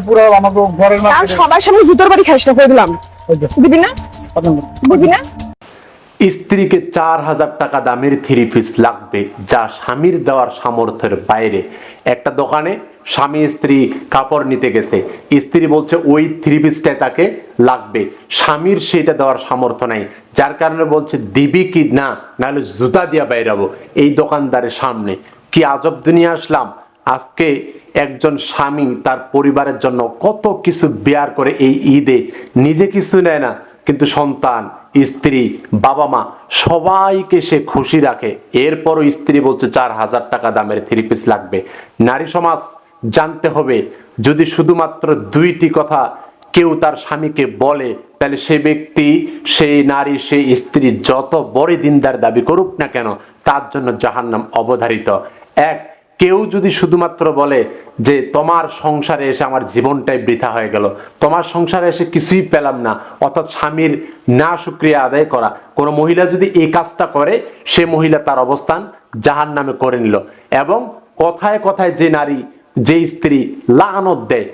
পুরো আমাকে ঘরের আর সবার সামনে জুতোর বাড়ি খাইস না করে দিলাম। দিবি না? দিবি না? স্ত্রীকে 4,000 টাকা দামের থ্রি পিস লাগবে, যা স্বামীর দেওয়ার সামর্থ্যের বাইরে। একটা দোকানে স্বামী স্ত্রী কাপড় নিতে গেছে, স্ত্রী বলছে ওই থ্রি পিসটাই তাকে লাগবে, স্বামীর সেটা দেওয়ার সামর্থ্য নাই, যার কারণে বলছে দিবি কি না, নাহলে জুতা দিয়া বাইরাবো এই দোকানদারের সামনে। কি আজব দুনিয়া আসলাম। আজকে একজন স্বামী তার পরিবারের জন্য কত কিছু বেয়ার করে এই ঈদে, নিজে কিছু নেয় না কিন্তু সন্তান, স্ত্রী, বাবা মা সবাইকে সে খুশি রাখে। এরপরও স্ত্রী বলছে 4,000 টাকা দামের থ্রি পিস লাগবে। নারী সমাজ জানতে হবে, যদি শুধুমাত্র দুইটি কথা কেউ তার স্বামীকে বলে, তাহলে সে ব্যক্তি, সেই নারী, সেই স্ত্রী যত বড় দিনদার দাবি করুক না কেন, তার জন্য জাহান্নাম অবধারিত। এক, কেউ যদি শুধুমাত্র বলে যে তোমার সংসারে এসে আমার জীবনটাই বৃথা হয়ে গেল, তোমার সংসারে এসে কিছুই পেলাম না, অর্থাৎ স্বামীর না শুকরিয়া আদায় করা, কোনো মহিলা যদি এই কাজটা করে, সে মহিলা তার অবস্থান জাহান্নামে করে নিল। এবং কথায় কথায় যে নারী, যে স্ত্রী লানত দেয়,